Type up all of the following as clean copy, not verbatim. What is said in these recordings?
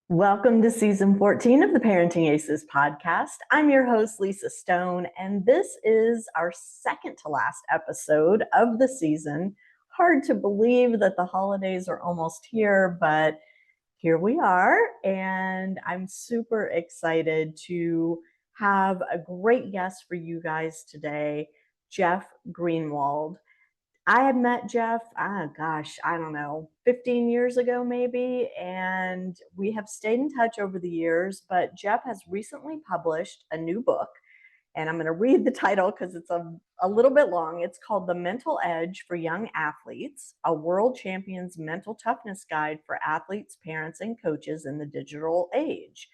Welcome to season 14 of the Parenting Aces podcast. I'm your host, Lisa Stone, and this is our second to last episode of the season. Hard to believe that the holidays are almost here, but here we are, and I'm super excited to have a great guest for you guys today, Jeff Greenwald. I had met Jeff, I don't know, 15 years ago maybe, and we have stayed in touch over the years. But Jeff has recently published a new book, and I'm going to read the title because it's a little bit long. It's called The Mental Edge for Young Athletes, a World Champion's Mental Toughness Guide for Athletes, Parents, and Coaches in the Digital Age.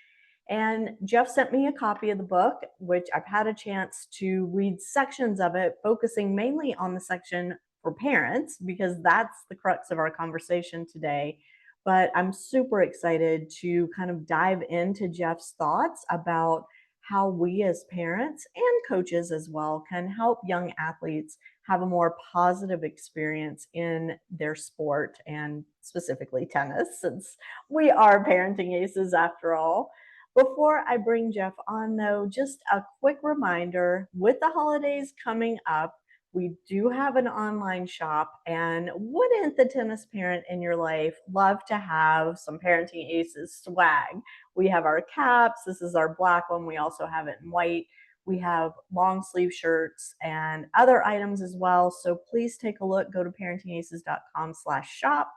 And Jeff sent me a copy of the book, which I've had a chance to read sections of it, focusing mainly on the section for parents, because that's the crux of our conversation today. But I'm super excited to kind of dive into Jeff's thoughts about how we as parents and coaches as well can help young athletes have a more positive experience in their sport, and specifically tennis, since we are parenting aces after all. Before I bring Jeff on, though, just a quick reminder, with the holidays coming up, we do have an online shop, and wouldn't the tennis parent in your life love to have some Parenting Aces swag? We have our caps. This is our black one. We also have it in white. We have long sleeve shirts and other items as well. So please take a look. Go to parentingaces.com/shop.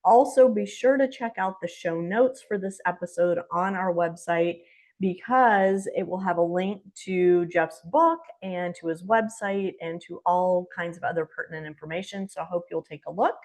Also, be sure to check out the show notes for this episode on our website, because it will have a link to Jeff's book and to his website and to all kinds of other pertinent information. So I hope you'll take a look.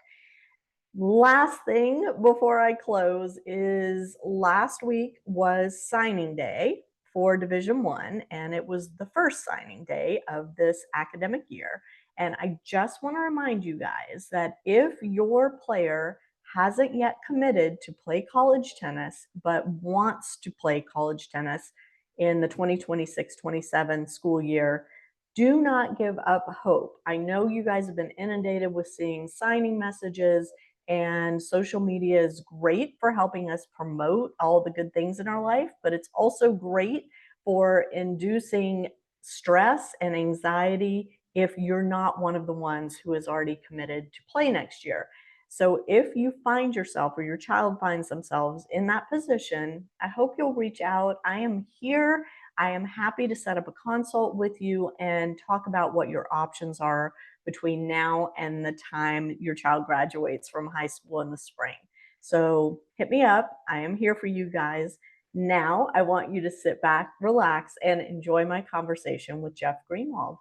Last thing before I close is last week was signing day for Division I, and it was the first signing day of this academic year. And I just want to remind you guys that if your player hasn't yet committed to play college tennis, but wants to play college tennis in the 2026-27 school year, do not give up hope. I know you guys have been inundated with seeing signing messages, and social media is great for helping us promote all the good things in our life, but it's also great for inducing stress and anxiety if you're not one of the ones who is already committed to play next year. So if you find yourself, or your child finds themselves in that position, I hope you'll reach out. I am here. I am happy to set up a consult with you and talk about what your options are between now and the time your child graduates from high school in the spring. So hit me up. I am here for you guys. Now I want you to sit back, relax, and enjoy my conversation with Jeff Greenwald.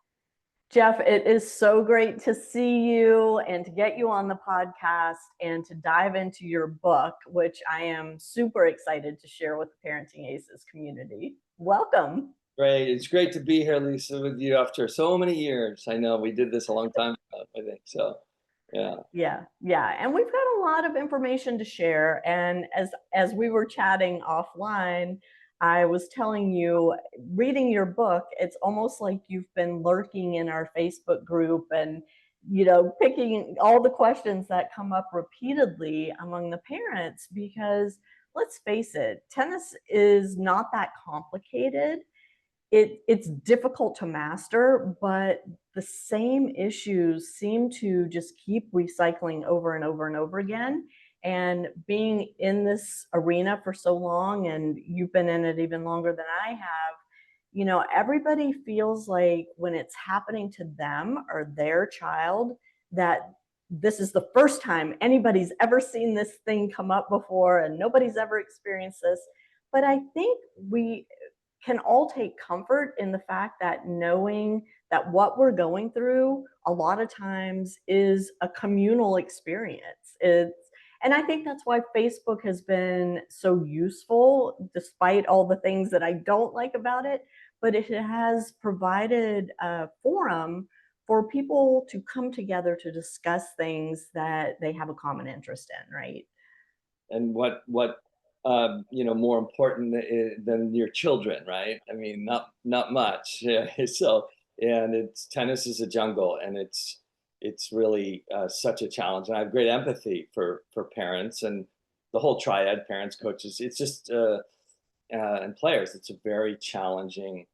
Jeff, it is so great to see you and to get you on the podcast and to dive into your book, which I am super excited to share with the Parenting Aces community. Welcome. Great. It's great to be here, Lisa, with you after so many years. I know we did this a long time ago, I think. So, yeah. Yeah. And we've got a lot of information to share. And as we were chatting offline, I was telling you, reading your book, it's almost like you've been lurking in our Facebook group and, picking all the questions that come up repeatedly among the parents, because let's face it, tennis is not that complicated. It's difficult to master, but the same issues seem to just keep recycling over and over and over again. And being in this arena for so long, and you've been in it even longer than I have, everybody feels like when it's happening to them or their child, that this is the first time anybody's ever seen this thing come up before and nobody's ever experienced this. But I think we can all take comfort in the fact that knowing that what we're going through a lot of times is a communal experience. And I think that's why Facebook has been so useful, despite all the things that I don't like about it. But it has provided a forum for people to come together to discuss things that they have a common interest in, right? And what more important than your children, right? I mean, not much. Yeah. So, and tennis is a jungle, and it's really such a challenge. And I have great empathy for parents, and the whole triad, parents, coaches, it's just, and players, it's a very challenging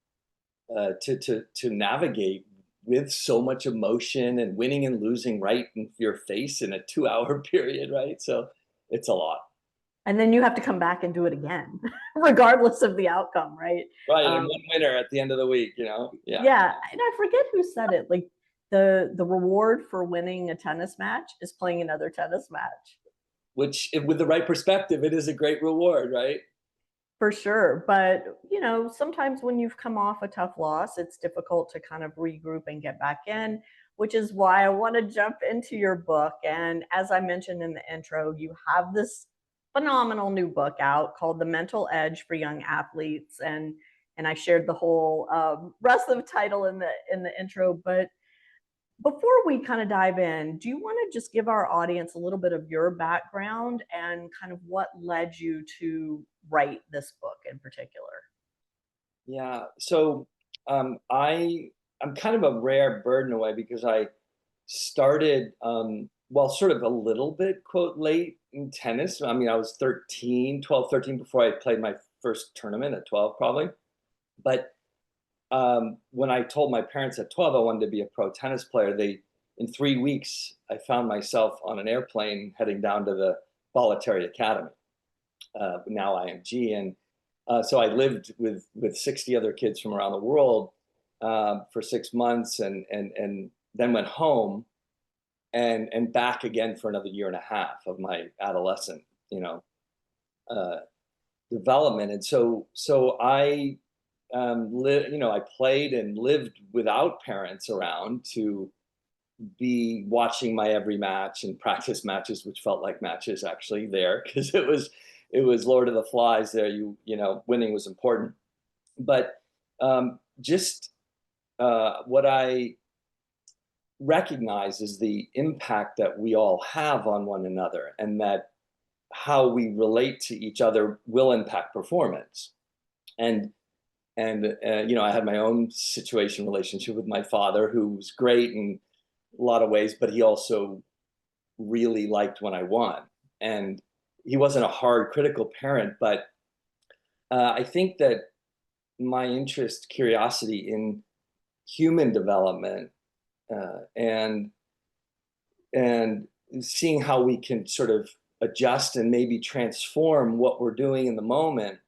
to navigate with so much emotion and winning and losing right in your face in a 2 hour period, right? So it's a lot. And then you have to come back and do it again, regardless of the outcome, right? Right, and one winner at the end of the week, you know? Yeah. Yeah, and I forget who said it. Like the reward for winning a tennis match is playing another tennis match. Which, with the right perspective, it is a great reward, right? For sure. But, sometimes when you've come off a tough loss, it's difficult to kind of regroup and get back in, which is why I want to jump into your book. And as I mentioned in the intro, you have this phenomenal new book out called The Mental Edge for Young Athletes. And I shared the whole rest of the title in the intro. But before we kind of dive in, do you want to just give our audience a little bit of your background and kind of what led you to write this book in particular? Yeah. So I'm kind of a rare bird in a way because I started well, sort of a little bit, quote, late in tennis. I mean, I was 12, 13 before I played my first tournament at 12, probably. But when I told my parents at 12 I wanted to be a pro tennis player, in 3 weeks, I found myself on an airplane heading down to the Bollettieri Academy, now IMG. And so I lived with 60 other kids from around the world for 6 months, and then went home and back again for another year and a half of my adolescent, uh, development. And so I I played and lived without parents around to be watching my every match and practice matches, which felt like matches actually there, because it was Lord of the Flies there. Winning was important. But just what I recognize is the impact that we all have on one another, and that how we relate to each other will impact performance. And I had my own relationship with my father, who was great in a lot of ways, but he also really liked when I won. And he wasn't a hard, critical parent, but I think that my interest, curiosity in human development, and seeing how we can sort of adjust and maybe transform what we're doing in the moment,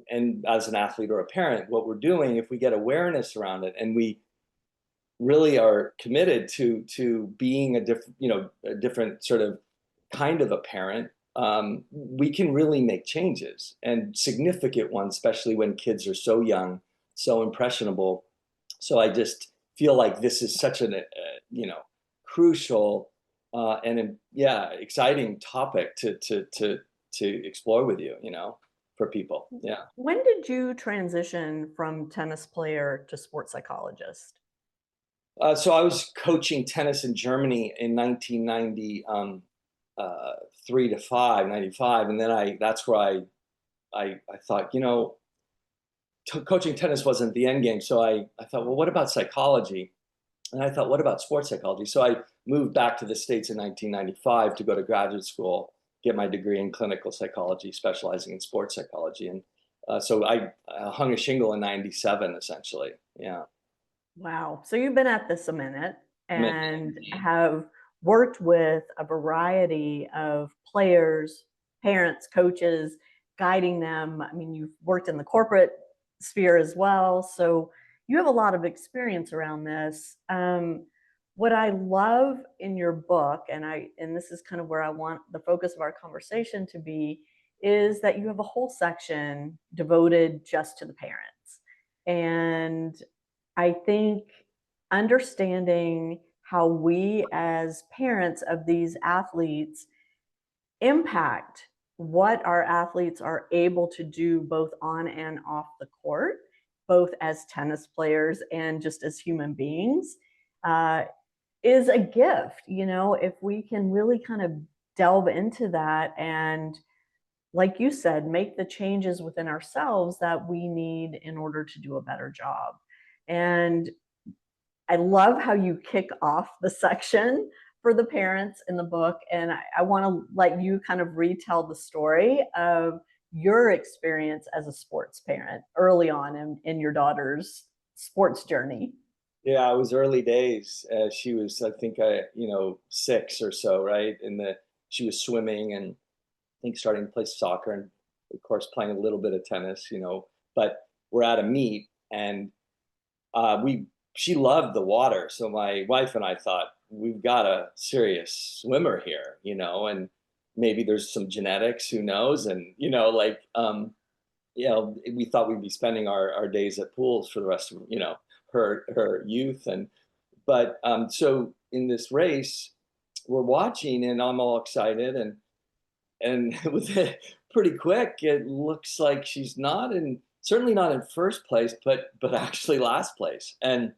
and as an athlete or a parent, what we're doing, if we get awareness around it and we really are committed to being a different sort of kind of a parent, we can really make changes, and significant ones, especially when kids are so young, so impressionable. So I just feel like this is such an crucial and exciting topic to explore with you, for people. Yeah. When did you transition from tennis player to sports psychologist? So I was coaching tennis in Germany in 1993 to 95, and then that's where I thought, coaching tennis wasn't the end game. So I thought, well, what about psychology? And I thought, what about sports psychology? So I moved back to the States in 1995 to go to graduate school, get my degree in clinical psychology, specializing in sports psychology. And so I hung a shingle in 97, essentially. Yeah. Wow. So you've been at this a minute and have worked with a variety of players, parents, coaches, guiding them. I mean, you've worked in the corporate sphere as well. So you have a lot of experience around this. What I love in your book, and this is kind of where I want the focus of our conversation to be, is that you have a whole section devoted just to the parents. And I think understanding how we as parents of these athletes impact what our athletes are able to do both on and off the court, both as tennis players and just as human beings, is a gift. If we can really kind of delve into that and, like you said, make the changes within ourselves that we need in order to do a better job. And I love how you kick off the section for the parents in the book, and I want to let you kind of retell the story of your experience as a sports parent early on in your daughter's sports journey. Yeah, it was early days. She was, I think, 6 or so, right? She was swimming and I think starting to play soccer and of course playing a little bit of tennis, but we're at a meet and she loved the water. So my wife and I thought we've got a serious swimmer here, and maybe there's some genetics, who knows? And, we thought we'd be spending our days at pools for the rest of, her youth. But so in this race, we're watching and I'm all excited and it was pretty quick. It looks like she's certainly not in first place, but actually last place. And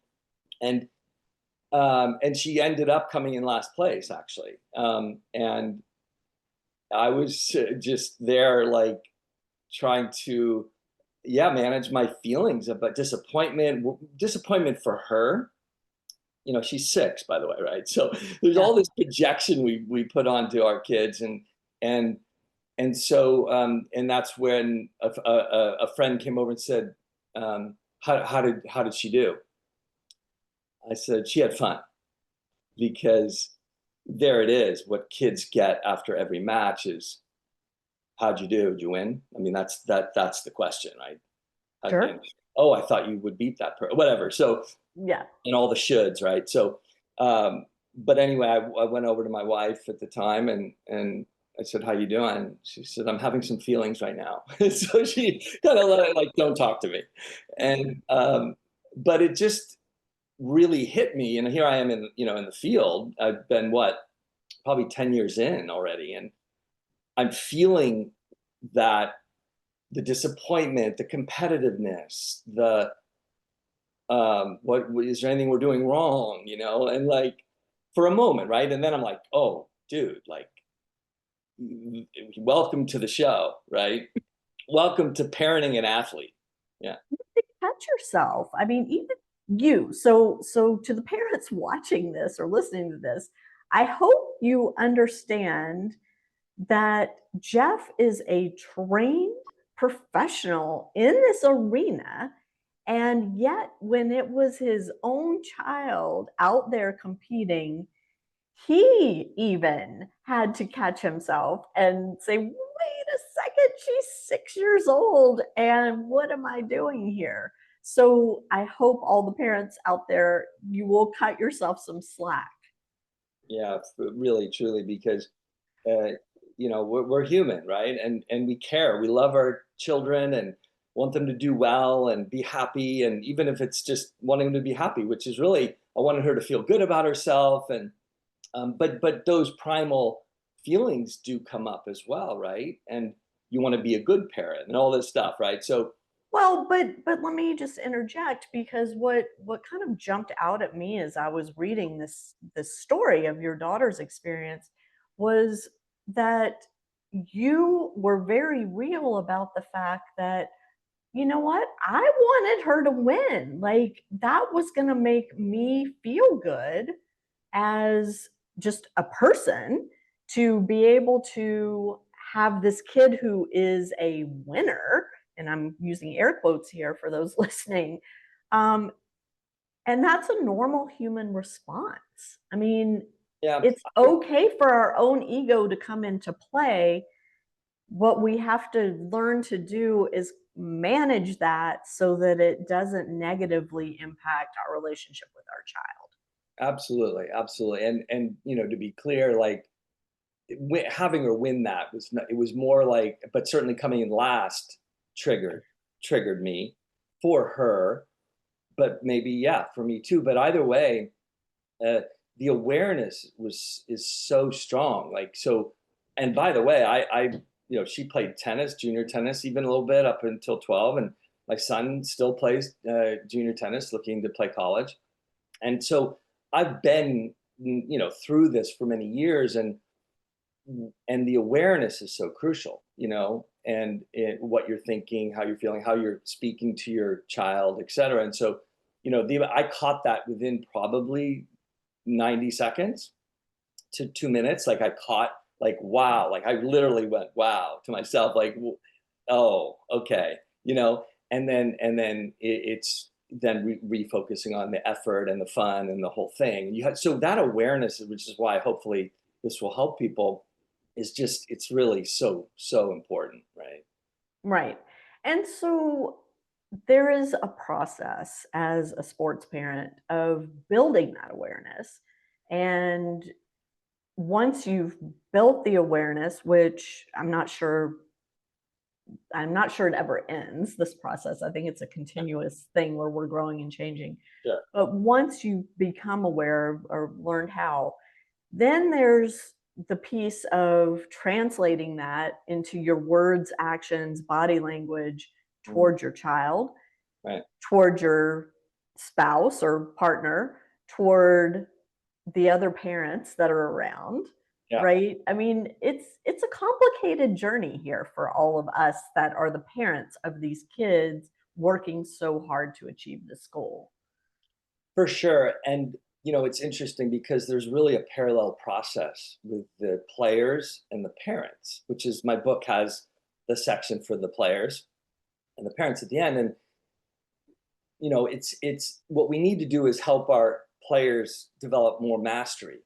she ended up coming in last place actually. And I was just there like trying to manage my feelings about disappointment for her. She's 6, by the way, right? So there's all this projection we put onto our kids, and so and that's when a friend came over and said, how did she do? I said she had fun, because there it is. What kids get after every match is, how'd you do? Did you win? I mean, that's the question, right? Sure. And, oh, I thought you would beat that person, whatever. So yeah, and all the shoulds, right? So, but anyway, I went over to my wife at the time and I said, "How you doing?" She said, "I'm having some feelings right now." So she kind of like, "Don't talk to me," and but it just really hit me. And here I am in the field. I've been probably 10 years in already, and I'm feeling that the disappointment, the competitiveness, the what is there anything we're doing wrong, and like for a moment, right? And then I'm like, oh, dude, like, welcome to the show, right? Welcome to parenting an athlete. Yeah. catch yourself. I mean, even you. So to the parents watching this or listening to this, I hope you understand that Jeff is a trained professional in this arena. And yet, when it was his own child out there competing, he even had to catch himself and say, wait a second, she's 6 years old. And what am I doing here? So I hope all the parents out there, you will cut yourself some slack. Yeah, really, truly, because we're human, right? And we care. We love our children and want them to do well and be happy. And even if it's just wanting them to be happy, which is really, I wanted her to feel good about herself. And but those primal feelings do come up as well, right? And you want to be a good parent and all this stuff, right? So Well, but let me just interject, because what kind of jumped out at me as I was reading this story of your daughter's experience was that you were very real about the fact that, you know what, I wanted her to win. Like, that was going to make me feel good as just a person, to be able to have this kid who is a winner, and I'm using air quotes here for those listening. Um, and that's a normal human response. I mean, yeah, it's okay for our own ego to come into play. What we have to learn to do is manage that so that it doesn't negatively impact our relationship with our child. absolutely, absolutely. And to be clear, like having her win that was not, it was more like, but certainly coming in last triggered me for her, but maybe for me too. But either way, the awareness is so strong. Like so, and by the way, I she played tennis, junior tennis, even a little bit up until 12, and my son still plays junior tennis, looking to play college, and so I've been through this for many years, and the awareness is so crucial, and what you're thinking, how you're feeling, how you're speaking to your child, et cetera. And so, I caught that within probably 90 seconds. to 2 minutes, like I caught, like, wow, like I literally went, wow, to myself, like, oh, okay, it's then refocusing on the effort and the fun and the whole thing. And so that awareness, which is why hopefully this will help people, is just, it's really so important, right? Right. And so there is a process as a sports parent of building that awareness. And once you've built the awareness, which I'm not sure it ever ends, this process. I think it's a continuous thing where we're growing and changing. Yeah. But once you become aware or learned how, then there's the piece of translating that into your words, actions, body language Mhm. towards your child, Right. toward your spouse or partner, toward the other parents that are around, Yeah. right? I mean, it's a complicated journey here for all of us that are the parents of these kids working so hard to achieve this goal. For sure. And, it's interesting because there's really a parallel process with the players and the parents, which is, my book has the section for the players and the parents at the end. And, it's what we need to do is help our players develop more mastery,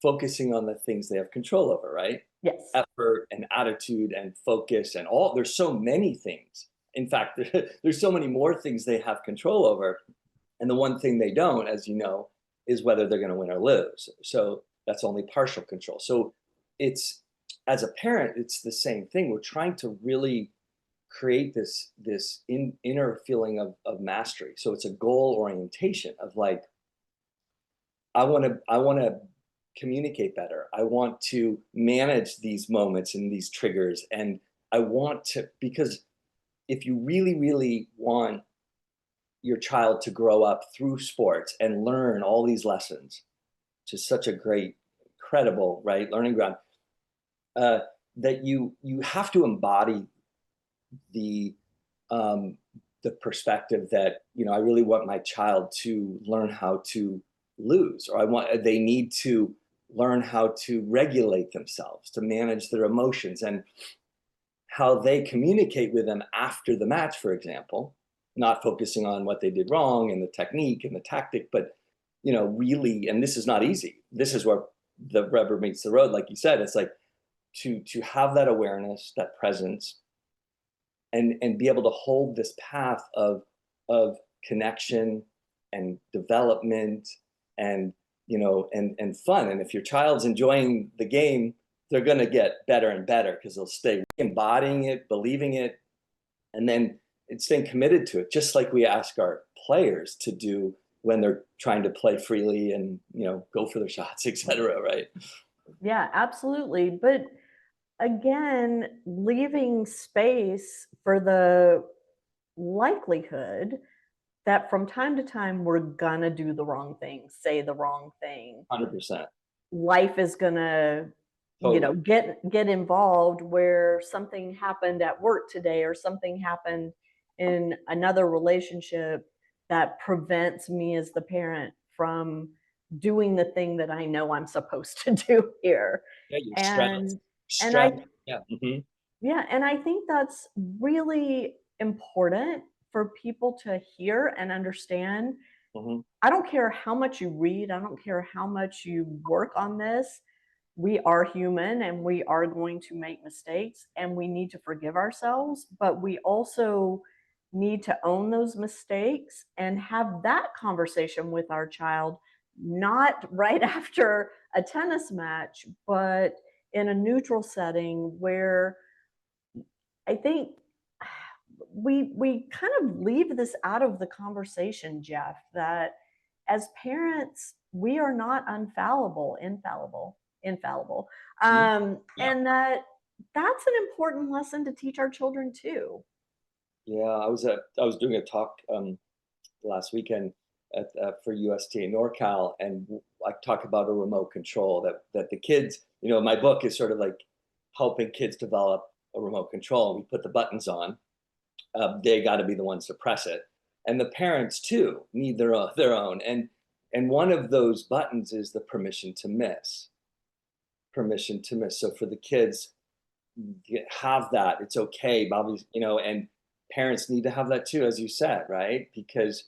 focusing on the things they have control over, right? Yes. Effort and attitude and focus and all. There's so many things. In fact, there's so many more things they have control over. And the one thing they don't, as you know, is whether they're going to win or lose. So that's only partial control. So it's, as a parent, it's the same thing. We're trying to really create this inner feeling of mastery. So it's a goal orientation of, like, I want to communicate better. I want to manage these moments and these triggers. And I want to, because if you really want your child to grow up through sports and learn all these lessons, which is such a great, incredible, right, learning ground, uh, that you have to embody the um, the perspective that, I really want my child to learn how to lose, or they need to learn how to regulate themselves, to manage their emotions, and how they communicate with them after the match, for example, not focusing on what they did wrong and the technique and the tactic, but, really, and this is not easy. This is where the rubber meets the road, like you said. It's like to have that awareness, that presence, and be able to hold this path of connection and development and, and fun. And if your child's enjoying the game, they're going to get better and better because they'll stay embodying it, believing it, and then it's staying committed to it, just like we ask our players to do when they're trying to play freely and, go for their shots, etc. Right? Yeah, absolutely. But again, leaving space for the likelihood that from time to time we're gonna do the wrong thing, say the wrong thing. 100%. Life is gonna, Totally. get involved where something happened at work today or something happened in another relationship that prevents me as the parent from doing the thing that I know I'm supposed to do here. Yeah, you're stressed. And and I Stressed. Yeah. Hmm. yeah, and I think that's really important for people to hear and understand. Hmm. I don't care how much you read, I don't care how much you work on this. We are human and we are going to make mistakes and we need to forgive ourselves, but we also need to own those mistakes and have that conversation with our child, not right after a tennis match, but in a neutral setting where I think we kind of leave this out of the conversation, Jeff, that as parents, we are not infallible, Yeah. and that's an important lesson to teach our children too. Yeah. I was doing a talk last weekend for USTA NorCal, and I talk about a remote control that the kids, my book is sort of like helping kids develop a remote control. We put the buttons on. They got to be the ones to press it, and the parents too need their own. And one of those buttons is the permission to miss. permission to miss. So for the kids, have that. It's okay, Bobby, and parents need to have that too, as you said, right? Because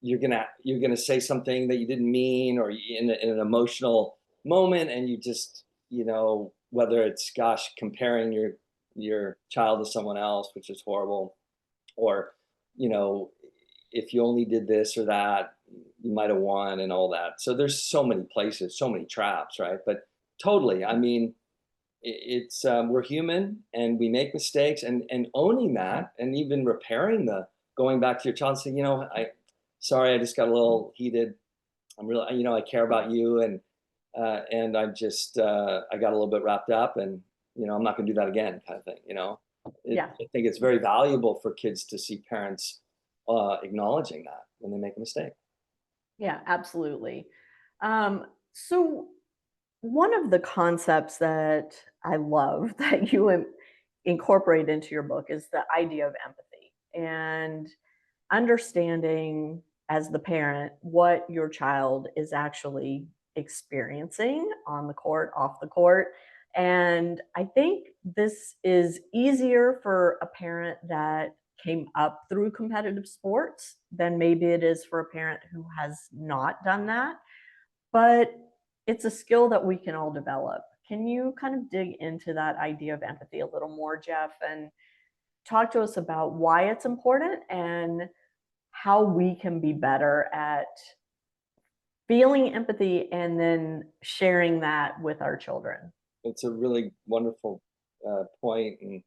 you're gonna say something that you didn't mean, or in an emotional moment, and you just, whether it's, gosh, comparing your child to someone else, which is horrible, or if you only did this or that, you might have won and all that. So there's so many places, so many traps, right? But totally, I mean, it's we're human and we make mistakes, and owning that, and even repairing going back to your child and saying, sorry, I just got a little heated. I'm really, I care about you, and I just I got a little bit wrapped up, and I'm not going to do that again, kind of thing. Yeah. I think it's very valuable for kids to see parents acknowledging that when they make a mistake. Yeah, absolutely. So one of the concepts that I love that you incorporate into your book is the idea of empathy and understanding as the parent what your child is actually experiencing on the court, off the court. And I think this is easier for a parent that came up through competitive sports than maybe it is for a parent who has not done that. But it's a skill that we can all develop. Can you kind of dig into that idea of empathy a little more, Jeff, and talk to us about why it's important and how we can be better at feeling empathy and then sharing that with our children? It's a really wonderful point and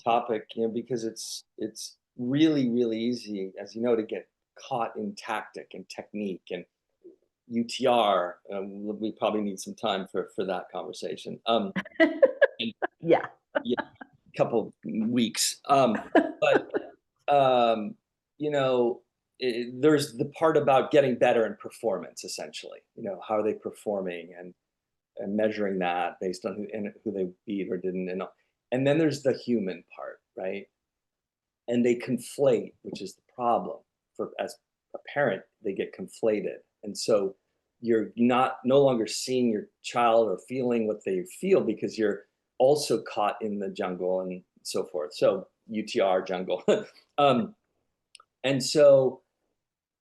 topic, because it's really, really easy, as you know, to get caught in tactic and technique and UTR. We probably need some time for that conversation. And, Yeah. yeah, a couple weeks. But there's the part about getting better in performance, essentially. How are they performing, and measuring that based on who they beat or didn't, and then there's the human part, right? And they conflate, which is the problem. As a parent, they get conflated, and so you're no longer seeing your child or feeling what they feel, because you're also caught in the jungle and so forth. So UTR jungle. And so,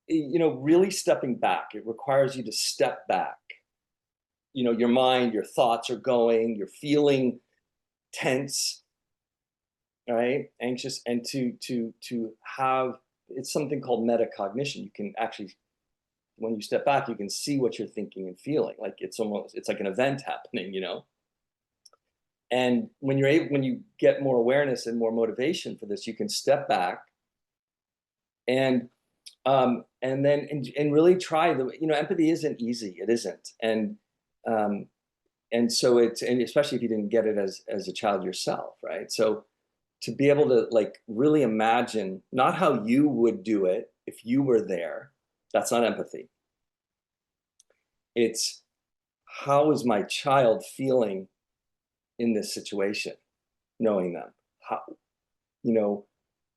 really stepping back, it requires you to step back. Your mind, your thoughts are going, you're feeling tense, right? Anxious, and to have, it's something called metacognition. You can actually, when you step back, you can see what you're thinking and feeling. Like it's like an event happening, And when you get more awareness and more motivation for this, you can step back and then really try empathy isn't easy. It isn't. And so and especially if you didn't get it as a child yourself, right? So to be able to really imagine not how you would do it if you were there, that's not empathy. It's, how is my child feeling in this situation, knowing them? How,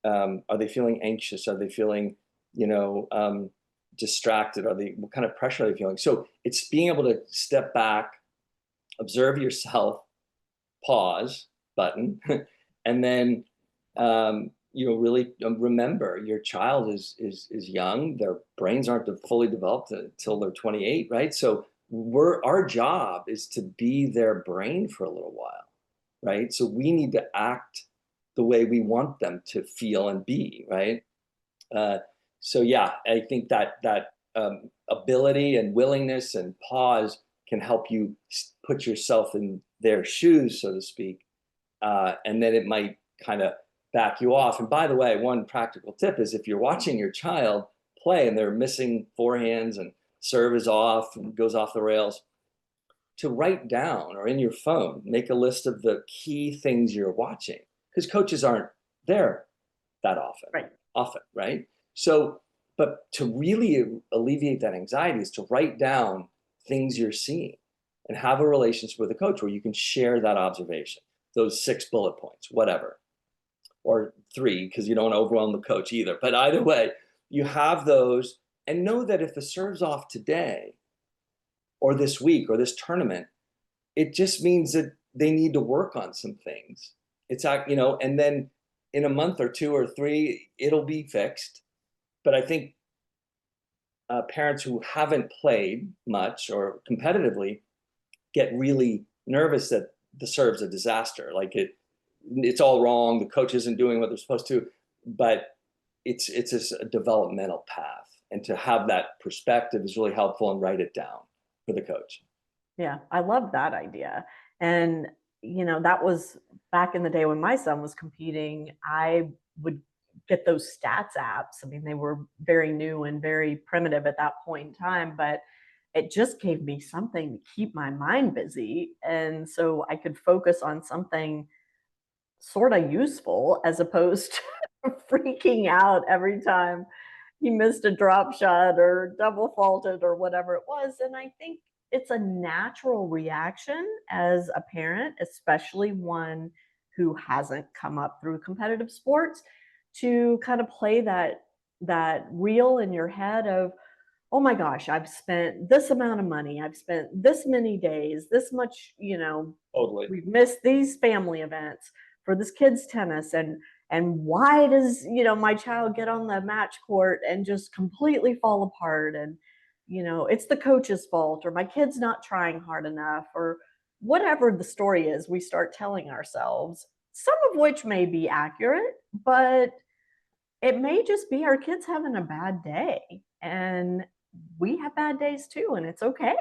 are they feeling anxious? Are they feeling, distracted? What kind of pressure are they feeling? So it's being able to step back, observe yourself, pause button, and then, really remember your child is young. Their brains aren't fully developed until they're 28, right? So our job is to be their brain for a little while, right? So we need to act the way we want them to feel and be, right? So yeah, I think that ability and willingness and pause can help you put yourself in their shoes, so to speak, and then it might kind of back you off. And by the way, one practical tip is, if you're watching your child play and they're missing forehands and serve is off and goes off the rails, to write down, or in your phone, make a list of the key things you're watching, because coaches aren't there that often, right? So, but to really alleviate that anxiety is to write down things you're seeing and have a relationship with a coach where you can share that observation, those 6 bullet points, whatever, or 3, because you don't want to overwhelm the coach either. But either way, you have those, and know that if the serve's off today or this week or this tournament, it just means that they need to work on some things. It's, and then in a month or 2 or 3, it'll be fixed. But I think parents who haven't played much or competitively get really nervous that the serve's a disaster. Like it's all wrong. The coach isn't doing what they're supposed to, but it's just a developmental path. And to have that perspective is really helpful, and write it down for the coach. Yeah, I love that idea. And, that was back in the day when my son was competing. I would get those stats apps. I mean, they were very new and very primitive at that point in time, but it just gave me something to keep my mind busy. And so I could focus on something sort of useful as opposed to freaking out every time he missed a drop shot or double faulted or whatever it was. And I think it's a natural reaction as a parent, especially one who hasn't come up through competitive sports, to kind of play that reel in your head of, oh my gosh, I've spent this amount of money, I've spent this many days, this much, Totally. we've missed these family events for this kid's tennis, and why does my child get on the match court and just completely fall apart, and it's the coach's fault, or my kid's not trying hard enough, or whatever the story is we start telling ourselves, some of which may be accurate, but it may just be our kids having a bad day, and we have bad days too, and it's okay.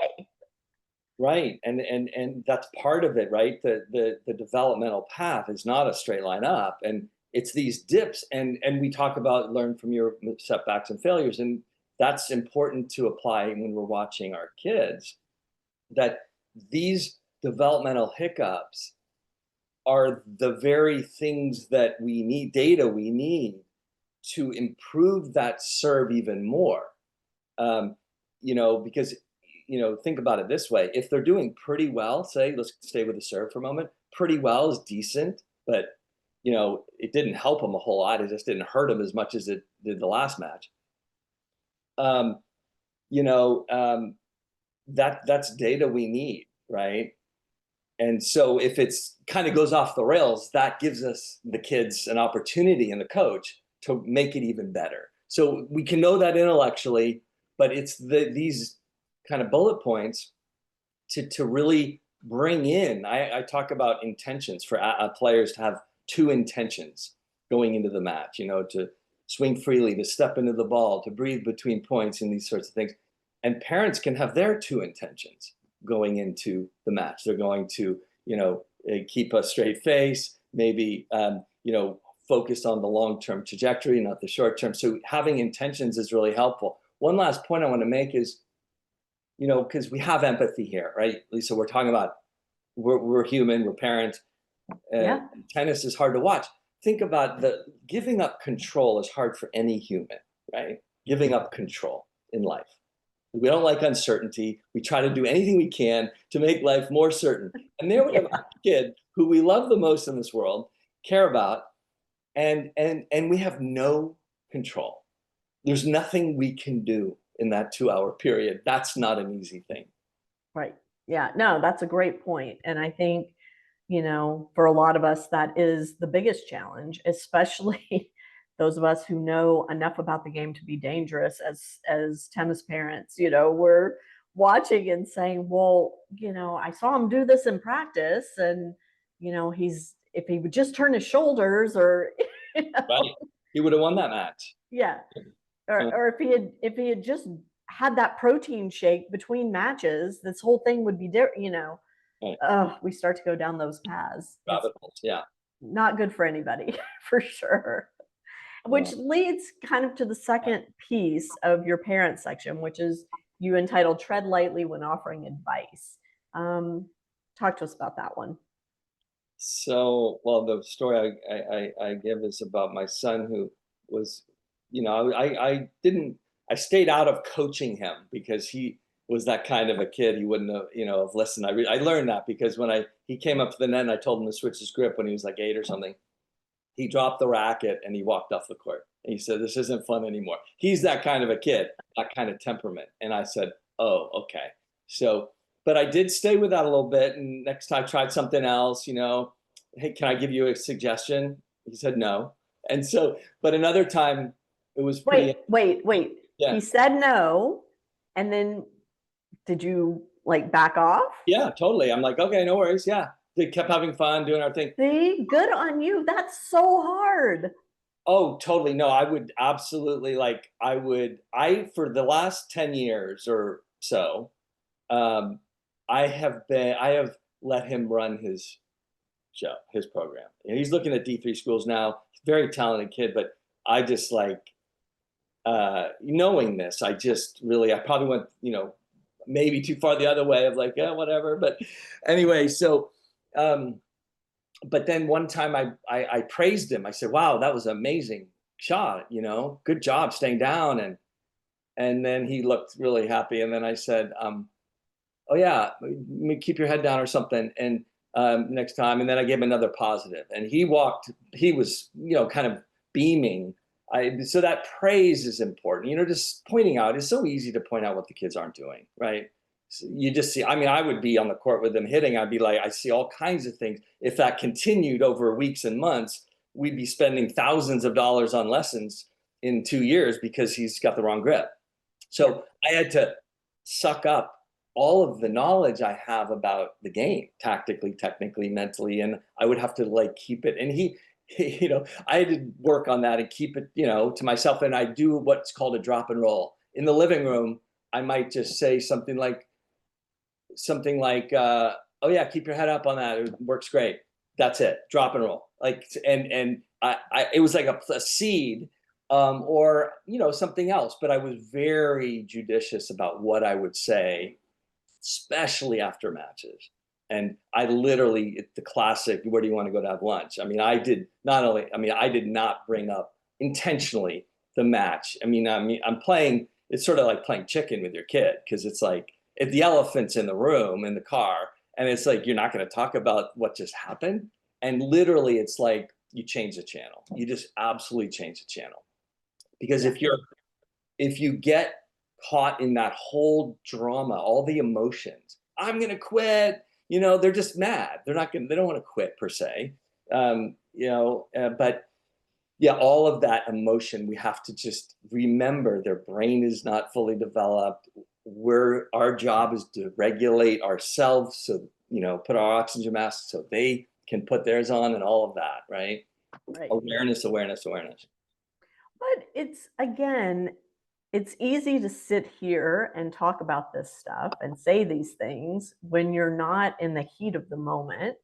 Right. And that's part of it, right? The developmental path is not a straight line up, and it's these dips, and we talk about learn from your setbacks and failures, and that's important to apply when we're watching our kids, that these developmental hiccups are the very things that we need, data we need to improve that serve even more. Because think about it this way. If they're doing pretty well, say, let's stay with the serve for a moment, pretty well is decent, but it didn't help them a whole lot. It just didn't hurt them as much as it did the last match. That's data we need, right? And so if it's kind of goes off the rails, that gives us, the kids, an opportunity, and the coach, to make it even better. So we can know that intellectually, but it's these kind of bullet points to really bring in. I talk about intentions for players to have 2 intentions going into the match, to swing freely, to step into the ball, to breathe between points, and these sorts of things. And parents can have their 2 intentions going into the match. They're going to, keep a straight face, maybe, focused on the long-term trajectory, not the short-term. So having intentions is really helpful. One last point I want to make is, because we have empathy here, right, Lisa? We're talking about, we're human, we're parents. Yeah. Tennis is hard to watch. Think about the giving up control is hard for any human, right? Giving up control in life. We don't like uncertainty. We try to do anything we can to make life more certain. And there we have a kid who we love the most in this world, care about, and we have no control. There's nothing we can do in that 2-hour period. That's not an easy thing. Right. Yeah. No, that's a great point. And I think, for a lot of us, that is the biggest challenge, especially those of us who know enough about the game to be dangerous as tennis parents. We're watching and saying, well, I saw him do this in practice, and if he would just turn his shoulders, or Right, he would have won that match. Yeah. Or if he had just had that protein shake between matches, this whole thing would be different. Right. We start to go down those paths. Rabbit holes, yeah. Not good for anybody, for sure. Which leads kind of to the second piece of your parent section, which is you entitled "Tread Lightly When Offering Advice." Talk to us about that one. So, well, the story I give is about my son, who was, I stayed out of coaching him because he was that kind of a kid. He wouldn't have, have listened. I learned that because when he came up to the net and I told him to switch his grip when he was like 8 or something, he dropped the racket and he walked off the court. And he said, "This isn't fun anymore." He's that kind of a kid, that kind of temperament. And I said, "Oh, okay." So but I did stay with that a little bit. And next time I tried something else, hey, can I give you a suggestion? He said no. And so, but another time it was pretty. Wait. Yeah. He said no. And then did you like back off? Yeah, totally. I'm like, okay, no worries. Yeah. They kept having fun doing our thing. See, good on you. That's so hard. Oh, totally. No, I would absolutely for the last 10 years or so, I have let him run his show, his program. He's looking at D3 schools now. Very talented kid, but I just knowing this, I probably went, maybe too far the other way of like, yeah, whatever. But anyway, so, but then one time I praised him. I said, wow, that was an amazing shot, good job staying down. And then he looked really happy. And then I said, oh yeah, keep your head down or something. And next time. And then I gave him another positive, and he was, kind of beaming. So that praise is important, just pointing out. It's so easy to point out what the kids aren't doing, right? So you just see, I would be on the court with them hitting. I'd be like, I see all kinds of things. If that continued over weeks and months, we'd be spending thousands of dollars on lessons in 2 years because he's got the wrong grip. So I had to suck up all of the knowledge I have about the game, tactically, technically, mentally, and I would have to keep it. And he I had to work on that and keep it, to myself. And I do what's called a drop and roll. In the living room, I might just say something like, oh yeah, keep your head up on that. It works great. That's it. Drop and roll. And it was like a seed, or, something else, but I was very judicious about what I would say, especially after matches. And I literally, the classic, where do you want to go to have lunch? I did not bring up intentionally the match. I'm playing, it's sort of like playing chicken with your kid, because it's like, if the elephant's in the room, in the car, and it's like, you're not going to talk about what just happened. And literally, it's like, you change the channel. You just absolutely change the channel. Because if you get caught in that whole drama, all the emotions, I'm going to quit, they're just mad. They don't want to quit per se. But yeah, all of that emotion, we have to just remember their brain is not fully developed. Our job is to regulate ourselves. So, put our oxygen masks so they can put theirs on, and all of that, right? Right. Awareness. But it's easy to sit here and talk about this stuff and say these things when you're not in the heat of the moment.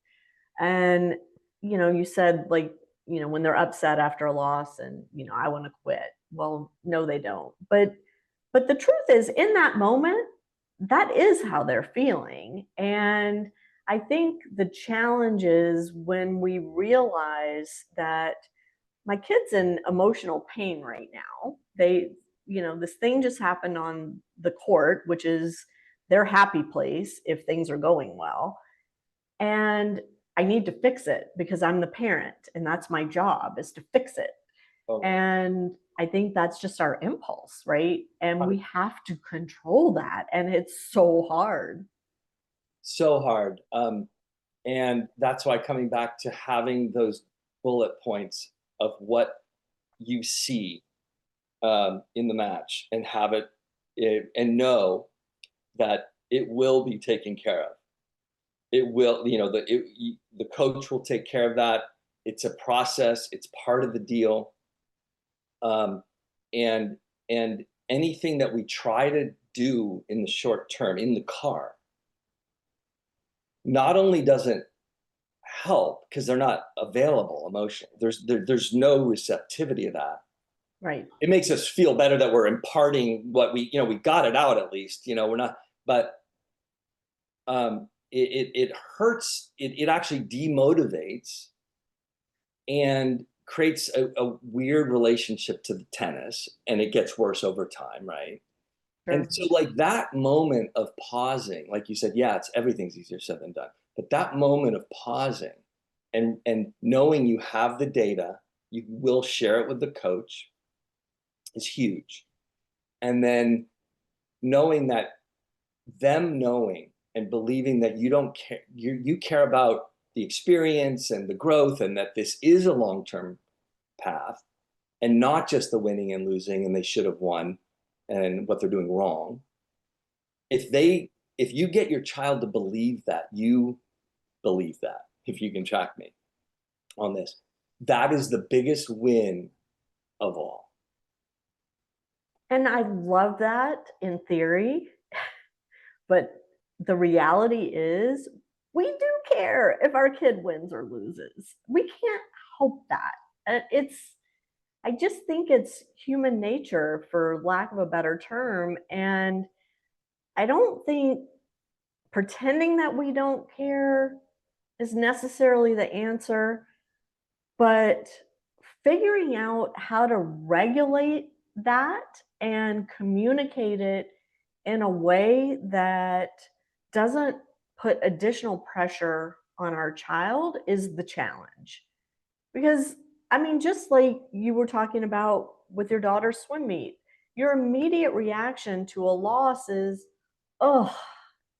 And, you said when they're upset after a loss and, I want to quit. Well, no, they don't. But the truth is, in that moment, that is how they're feeling. And I think the challenge is when we realize that my kid's in emotional pain right now. This thing just happened on the court, which is their happy place if things are going well. And I need to fix it because I'm the parent, and that's my job, is to fix it. Okay. And I think that's just our impulse, right? And we have to control that. And it's so hard. So hard. And that's why coming back to having those bullet points of what you see in the match, and have it, and know that it will be taken care of. It will, the coach will take care of that. It's a process. It's part of the deal. And anything that we try to do in the short term in the car not only doesn't help because they're not available emotionally. There's no receptivity of that. Right. It makes us feel better that we're imparting what we got it out at least. We're not, but it hurts. It actually demotivates and creates a weird relationship to the tennis, and it gets worse over time, right? Sure. And so that moment of pausing, like you said, yeah, everything's easier said than done. But that moment of pausing and knowing you have the data, you will share it with the coach, is huge. And then knowing that, them knowing and believing that you don't care, you care about the experience and the growth, and that this is a long-term path and not just the winning and losing and they should have won and what they're doing wrong. If you get your child to believe that, you believe that, if you can track me on this, that is the biggest win of all. And I love that in theory, but the reality is we do care if our kid wins or loses. We can't help that. I just think it's human nature, for lack of a better term. And I don't think pretending that we don't care is necessarily the answer, but figuring out how to regulate that and communicate it in a way that doesn't put additional pressure on our child is the challenge. Because, I mean, just like you were talking about with your daughter's swim meet, your immediate reaction to a loss is, oh,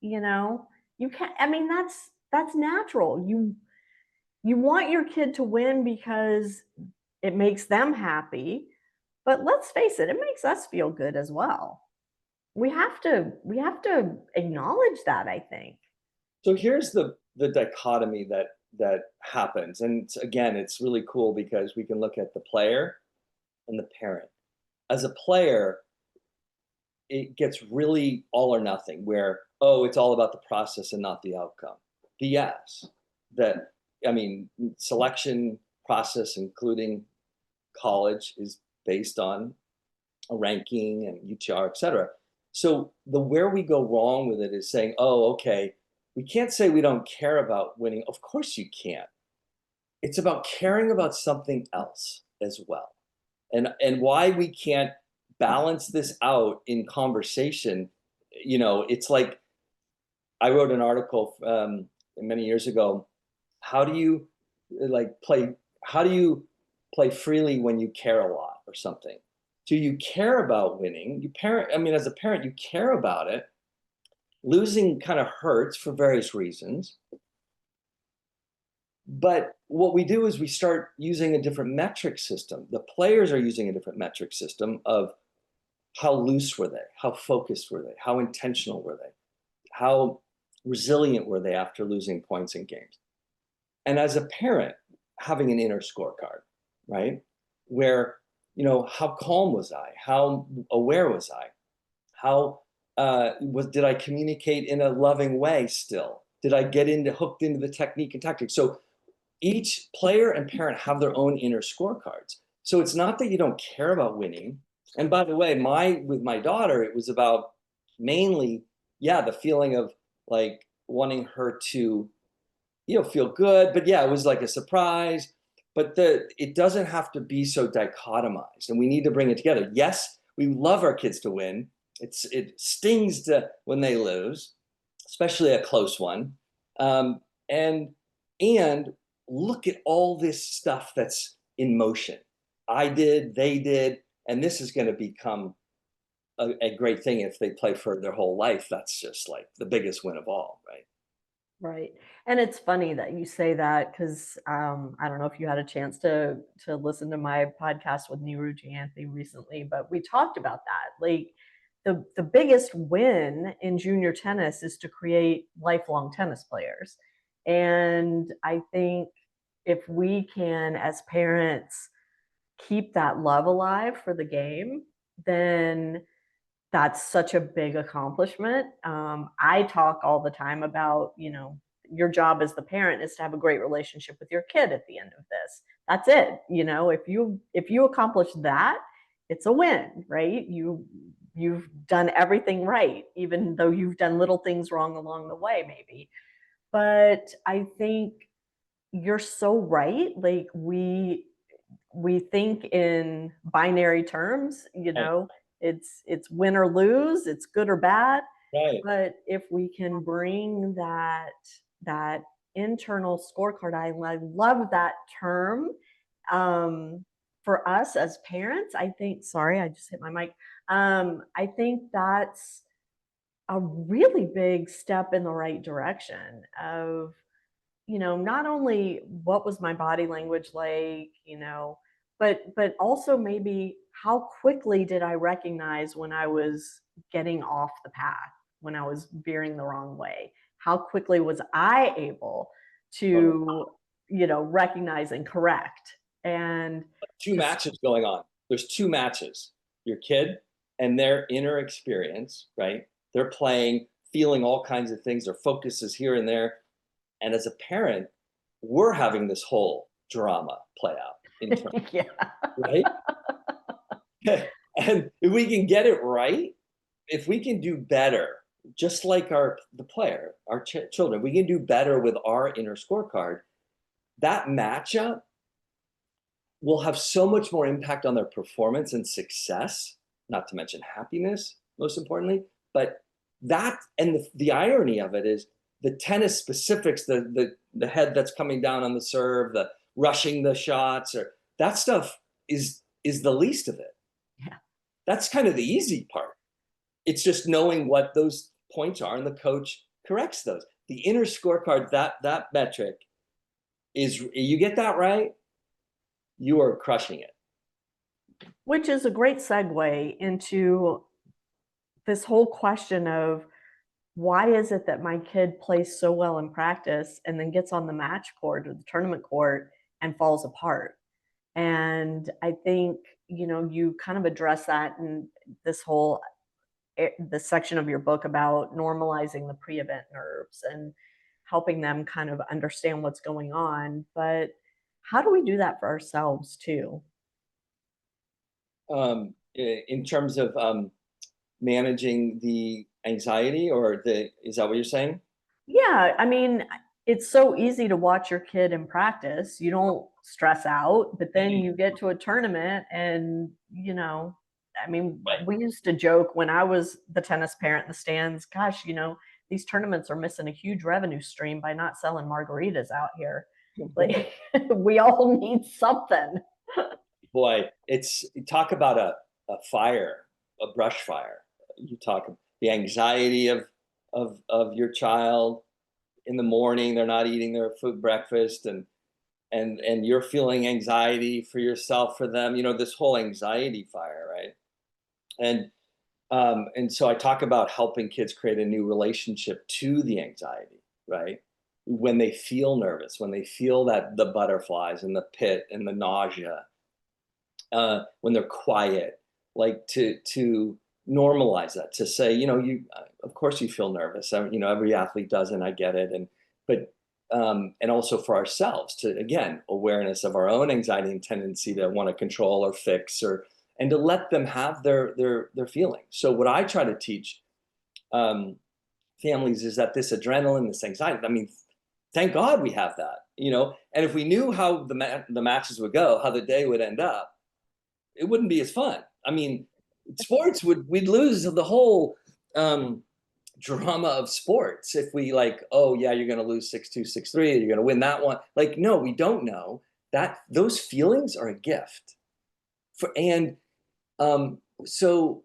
you know, you can't, I mean, that's natural. You want your kid to win because it makes them happy, but let's face it, it makes us feel good as well. We have to acknowledge that, I think. So here's the dichotomy that happens. And again, it's really cool because we can look at the player and the parent. As a player, it gets really all or nothing, where, oh, it's all about the process and not the outcome. BS. That, I mean, selection process, including college, is based on a ranking and UTR, et cetera. So where we go wrong with it is saying, oh, okay, we can't say we don't care about winning. Of course you can't. It's about caring about something else as well. And why we can't balance this out in conversation. It's like, I wrote an article many years ago. How do you play freely when you care a lot or something? Do you care about winning? As a parent, you care about it. Losing kind of hurts for various reasons. But what we do is we start using a different metric system. The players are using a different metric system of how loose were they? How focused were they? How intentional were they? How resilient were they after losing points in games? And as a parent, having an inner scorecard, right? Where, how calm was I? How aware was I? How did I communicate in a loving way still? Did I get hooked into the technique and tactics? So each player and parent have their own inner scorecards. So it's not that you don't care about winning. And by the way, with my daughter, it was about mainly, the feeling of like wanting her to, feel good. But it was like a surprise. But it doesn't have to be so dichotomized, and we need to bring it together. Yes, we love our kids to win. It stings when they lose, especially a close one. And look at all this stuff that's in motion. I did, they did, and this is going to become a great thing if they play for their whole life. That's just like the biggest win of all, right? Right. And it's funny that you say that, because I don't know if you had a chance to listen to my podcast with Neeru Jayanthi recently, but we talked about that. Like the biggest win in junior tennis is to create lifelong tennis players. And I think if we can, as parents, keep that love alive for the game, then that's such a big accomplishment. I talk all the time about, your job as the parent is to have a great relationship with your kid at the end of this. That's it. If you accomplish that, it's a win, right? You've done everything right, even though you've done little things wrong along the way, maybe. But I think you're so right. Like we think in binary terms, it's win or lose, it's good or bad. Right. But if we can bring that internal scorecard, I love that term. For us as parents, I think, sorry, I just hit my mic. I think that's a really big step in the right direction of, not only what was my body language like, but also maybe how quickly did I recognize when I was getting off the path, when I was veering the wrong way? How quickly was I able Totally. to, recognize and correct? And Two just matches going on. There's two matches. Your kid and their inner experience, right? They're playing, feeling all kinds of things. Their focus is here and there. And as a parent, we're having this whole drama play out internally, yeah. right? And if we can get it right, if we can do better, just like the player, our children, we can do better with our inner scorecard. That matchup will have so much more impact on their performance and success, not to mention happiness, most importantly. But that, and the irony of it is the tennis specifics, the head that's coming down on the serve, the rushing the shots, or that stuff is the least of it. Yeah. That's kind of the easy part. It's just knowing what those points are, and the coach corrects those. The inner scorecard, that metric is, you get that right, you are crushing it. Which is a great segue into this whole question of, why is it that my kid plays so well in practice and then gets on the match court or the tournament court and falls apart? And I think, you kind of address that in the section of your book about normalizing the pre-event nerves and helping them kind of understand what's going on. But how do we do that for ourselves too? In terms of managing the anxiety, or is that what you're saying? Yeah, I mean, it's so easy to watch your kid in practice. You don't stress out, but then you get to a tournament and, I mean, Right. we used to joke when I was the tennis parent in the stands, gosh, these tournaments are missing a huge revenue stream by not selling margaritas out here. Like, we all need something. Boy, talk about a fire, a brush fire. You talk the anxiety of your child in the morning. They're not eating their food breakfast, and you're feeling anxiety for yourself, for them. This whole anxiety fire, right? And so I talk about helping kids create a new relationship to the anxiety, right? When they feel nervous, when they feel that the butterflies and the pit and the nausea, when they're quiet, like to normalize that, to say, you of course you feel nervous. Every athlete does, and I get it. And also for ourselves, to, again, awareness of our own anxiety and tendency to want to control or fix, and to let them have their feelings. So what I try to teach families is that this adrenaline, this anxiety, I mean, thank God we have that, and if we knew how the matches would go, how the day would end up, it wouldn't be as fun. I mean, sports we'd lose the whole drama of sports if we, like, oh yeah, you're going to lose 6-2, 6-3, you're going to win that one. Like, no, we don't know that those feelings are a gift. So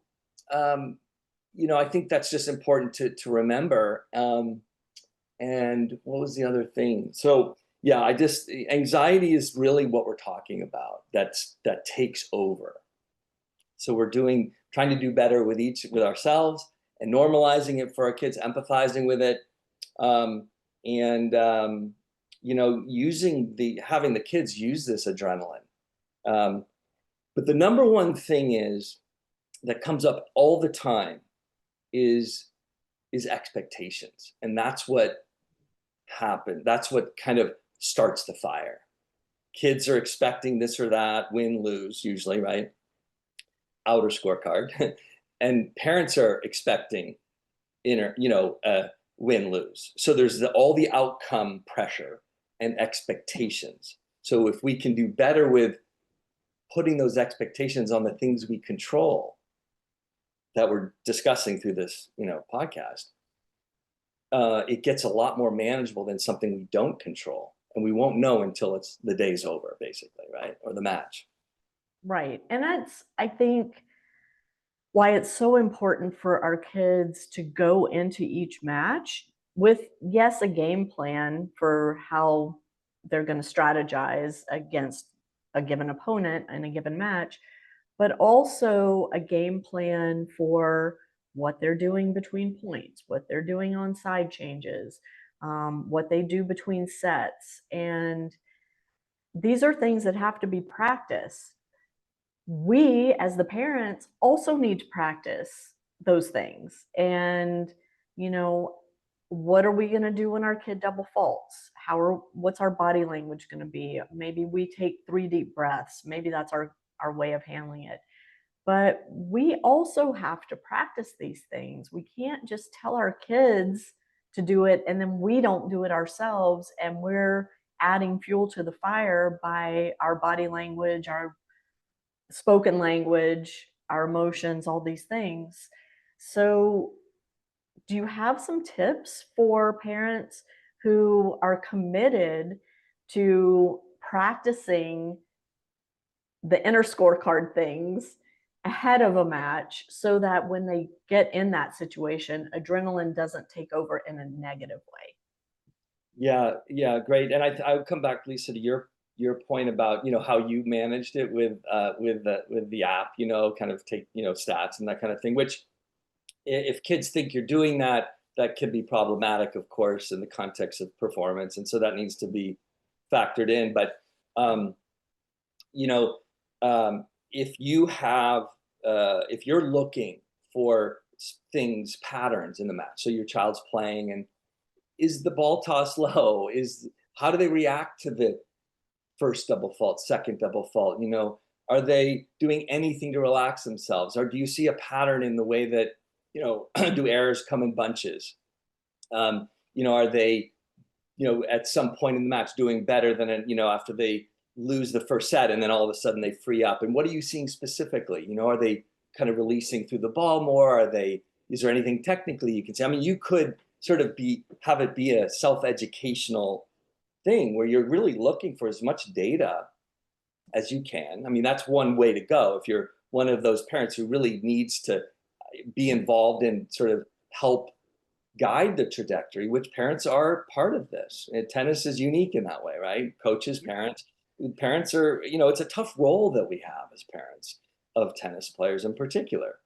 I think that's just important to remember. And what was the other thing? So yeah, anxiety is really what we're talking about. That takes over. So we're trying to do better with ourselves, and normalizing it for our kids, empathizing with it, and having the kids use this adrenaline. But the number one thing that comes up all the time is expectations, and that's what happened. That's what kind of starts the fire. Kids are expecting this or that, win, lose, usually, right? Outer scorecard. And parents are expecting inner, win, lose. So there's all the outcome pressure and expectations. So if we can do better with putting those expectations on the things we control that we're discussing through this, podcast, it gets a lot more manageable than something we don't control. And we won't know until the day's over, basically, right? Or the match. Right. And I think why it's so important for our kids to go into each match with, yes, a game plan for how they're going to strategize against a given opponent in a given match, but also a game plan for what they're doing between points, what they're doing on side changes, what they do between sets. And these are things that have to be practiced. We, as the parents, also need to practice those things. And, you know, what are we going to do when our kid double faults? What's our body language going to be? Maybe we take 3 deep breaths. Maybe that's our way of handling it. But we also have to practice these things. We can't just tell our kids to do it and then we don't do it ourselves, and we're adding fuel to the fire by our body language, our spoken language, our emotions, all these things. So, do you have some tips for parents who are committed to practicing the inner scorecard things ahead of a match so that when they get in that situation, adrenaline doesn't take over in a negative way? Yeah, great. And I would come back, Lisa, to your point about how you managed it with the app, kind of take stats and that kind of thing. Which, if kids think you're doing that, that can be problematic, of course, in the context of performance, and so that needs to be factored in. But um, you know, if if you're looking for patterns in the match, so your child's playing and is the ball toss low? How do they react to the first double fault, second double fault? Are they doing anything to relax themselves? Or do you see a pattern in the way that, do errors come in bunches? Are they, at some point in the match doing better than, after they lose the first set and then all of a sudden they free up? And what are you seeing specifically? Are they kind of releasing through the ball more? Is there anything technically you can say? I mean, you could sort of have it be a self-educational thing where you're really looking for as much data as you can. I mean, that's one way to go if you're one of those parents who really needs to be involved and sort of help guide the trajectory, which parents are part of this. And tennis is unique in that way, right? Coaches, parents are, it's a tough role that we have as parents of tennis players in particular.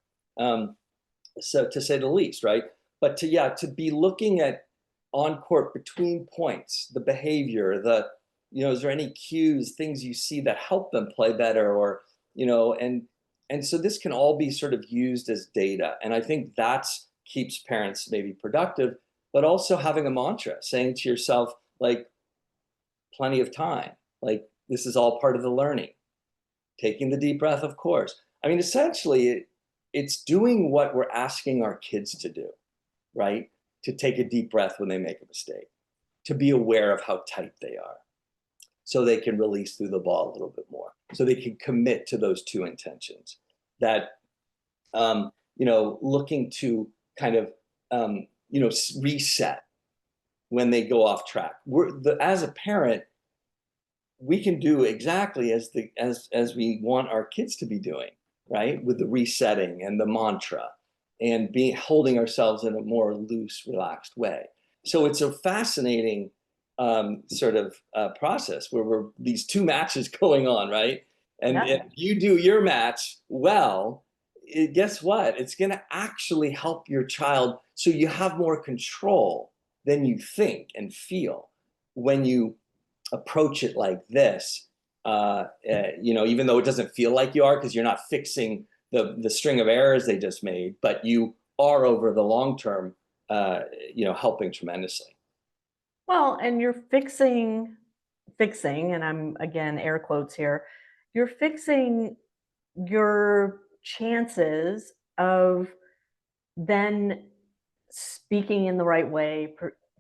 So to say the least, right? But to be looking at on court between points, the behavior, is there any cues, things you see that help them play better, or, and so this can all be sort of used as data. And I think that's keeps parents maybe productive, but also having a mantra, saying to yourself, like, plenty of time, like, this is all part of the learning, taking the deep breath, of course. I mean, essentially, it's doing what we're asking our kids to do, right? To take a deep breath when they make a mistake, to be aware of how tight they are, so they can release through the ball a little bit more, so they can commit to those 2 intentions. That, looking to kind of, reset when they go off track. As a parent, we can do exactly as we want our kids to be doing, right? With the resetting and the mantra, and holding ourselves in a more loose, relaxed way. So it's a fascinating sort of process where we're these 2 matches going on, right? And Yeah. if you do your match well, guess what? It's going to actually help your child, so you have more control than you think and feel when you approach it like this. Even though it doesn't feel like you are, because you're not fixing the string of errors they just made, but you are over the long term, helping tremendously. Well, and you're fixing, and I'm again air quotes here, you're fixing your chances of then speaking in the right way,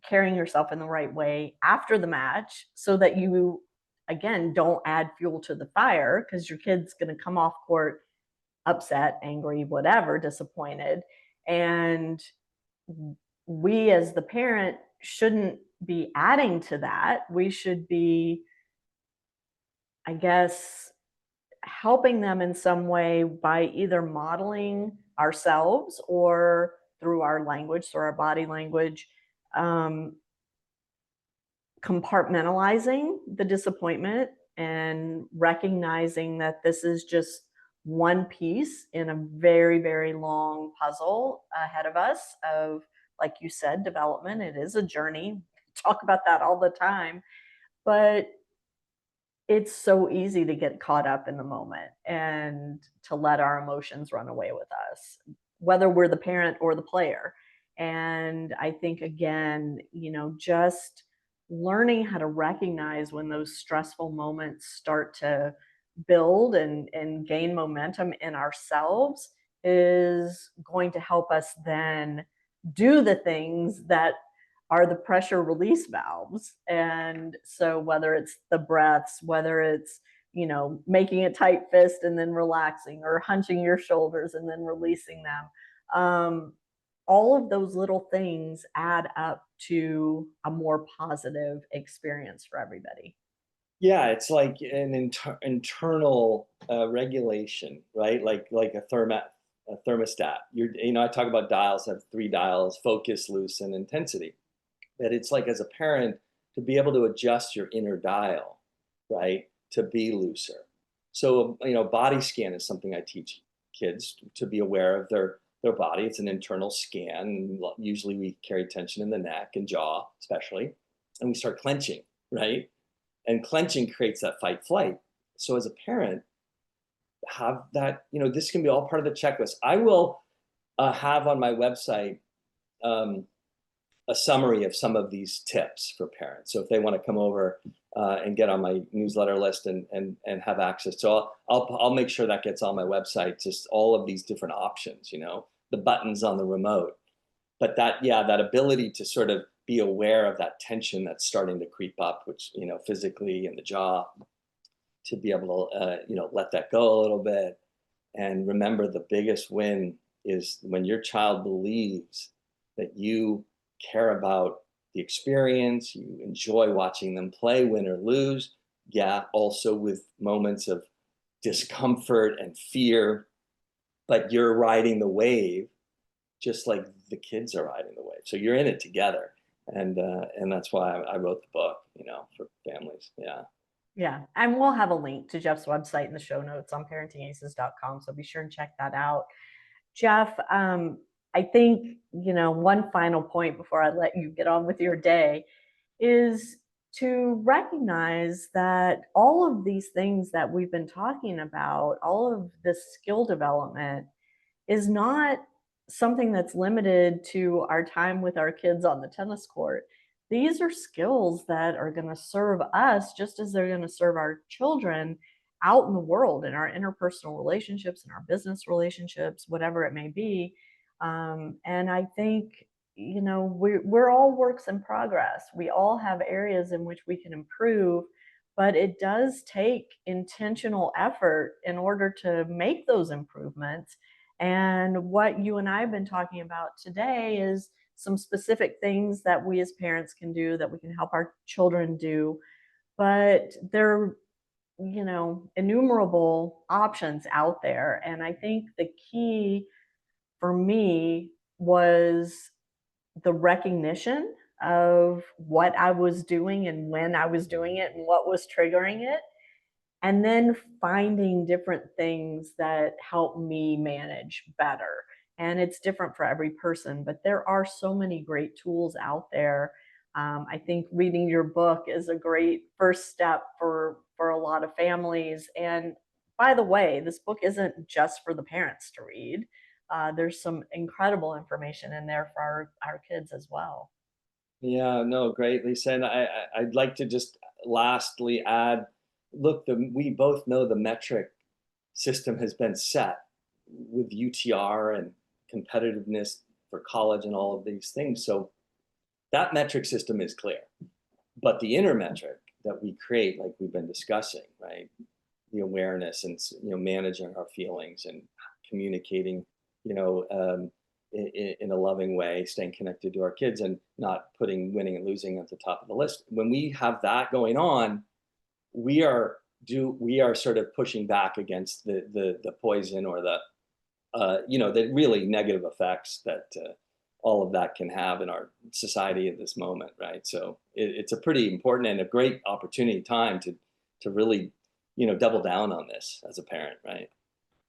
carrying yourself in the right way after the match, so that you, again, don't add fuel to the fire, because your kid's going to come off court upset, angry, whatever, disappointed. And we, as the parent, shouldn't be adding to that. We should be, I guess, helping them in some way by either modeling ourselves or through our language, through our body language, compartmentalizing the disappointment and recognizing that this is just one piece in a very, very long puzzle ahead of us of, like you said, development. It is a journey. Talk about that all the time. But it's so easy to get caught up in the moment and to let our emotions run away with us, whether we're the parent or the player. And I think, again, just learning how to recognize when those stressful moments start to build and gain momentum in ourselves is going to help us then do the things that are the pressure release valves. And so whether it's the breaths, whether it's, making a tight fist and then relaxing, or hunching your shoulders and then releasing them, all of those little things add up to a more positive experience for everybody. Yeah, it's like an internal regulation, right? Like a thermostat. I talk about dials have three dials: focus, loose, and intensity. That it's like, as a parent, to be able to adjust your inner dial, right, to be looser. So body scan is something I teach kids to be aware of their body. It's an internal scan. Usually we carry tension in the neck and jaw, especially, and we start clenching, right? And clenching creates that fight flight. So as a parent, have that, this can be all part of the checklist. I will have on my website a summary of some of these tips for parents. So if they want to come over and get on my newsletter list and have access, so I'll make sure that gets on my website, just all of these different options, the buttons on the remote. But that ability to sort of be aware of that tension that's starting to creep up, which, physically in the jaw, to be able to, let that go a little bit. And remember, the biggest win is when your child believes that you care about the experience, you enjoy watching them play, win or lose. Yeah, also with moments of discomfort and fear, but you're riding the wave just like the kids are riding the wave. So you're in it together. And that's why I wrote the book, for families. Yeah. Yeah. And we'll have a link to Jeff's website in the show notes on parentingaces.com. So be sure and check that out. Jeff, I think, one final point before I let you get on with your day is to recognize that all of these things that we've been talking about, all of this skill development, is not something that's limited to our time with our kids on the tennis court. These are skills that are going to serve us just as they're going to serve our children out in the world, in our interpersonal relationships, in our business relationships, whatever it may be. And I think, we're all works in progress. We all have areas in which we can improve, but it does take intentional effort in order to make those improvements. And what you and I have been talking about today is some specific things that we as parents can do, that we can help our children do. But they're, innumerable options out there. And I think the key for me was the recognition of what I was doing and when I was doing it and what was triggering it. And then finding different things that help me manage better. And it's different for every person, but there are so many great tools out there. I think reading your book is a great first step for a lot of families. And by the way, this book isn't just for the parents to read. There's some incredible information in there for our kids as well. Yeah, no, great, Lisa. And I'd like to just lastly add, look, we both know the metric system has been set with UTR and competitiveness for college and all of these things. So that metric system is clear. But the inner metric that we create, like we've been discussing, right? The awareness and, managing our feelings and communicating, in a loving way, staying connected to our kids and not putting winning and losing at the top of the list. When we have that going on, we are sort of pushing back against the poison or the really negative effects that all of that can have in our society at this moment, right? So it's a pretty important and a great opportunity time to really, double down on this as a parent, right?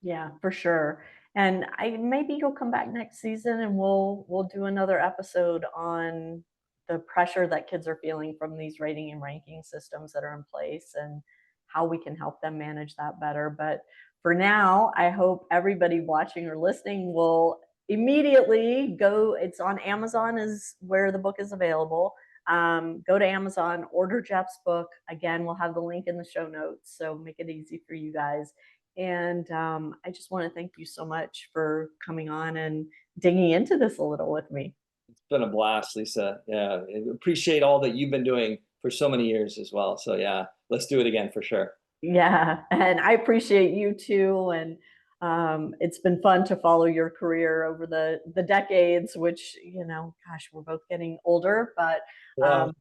Yeah, for sure. And maybe you'll come back next season and we'll do another episode on the pressure that kids are feeling from these rating and ranking systems that are in place and how we can help them manage that better. But for now, I hope everybody watching or listening will immediately go. It's on Amazon is where the book is available. Go to Amazon, order Jeff's book. Again, we'll have the link in the show notes, so make it easy for you guys. And I just want to thank you so much for coming on and digging into this a little with me. It's been a blast, Lisa. Yeah, I appreciate all that you've been doing for so many years as well. So yeah, let's do it again for sure. Yeah, and I appreciate you too. And it's been fun to follow your career over the decades, which, gosh, we're both getting older, but Yeah,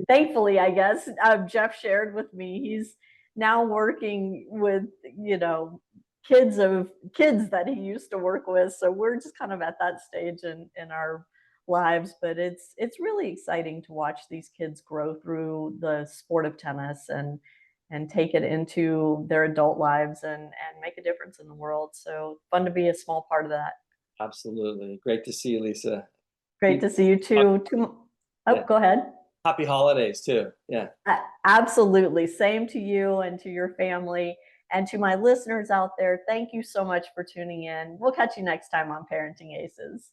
thankfully, I guess, Jeff shared with me he's now working with, kids that he used to work with. So we're just kind of at that stage in our lives, but it's really exciting to watch these kids grow through the sport of tennis and take it into their adult lives and make a difference in the world. So fun to be a small part of that. absolutely. Great to see you, Lisa. Great to see you too. Oh, Yeah. go ahead. Happy holidays too. Yeah. Absolutely. Same to you and to your family. And to my listeners out there, thank you so much for tuning in. We'll catch you next time on Parenting Aces.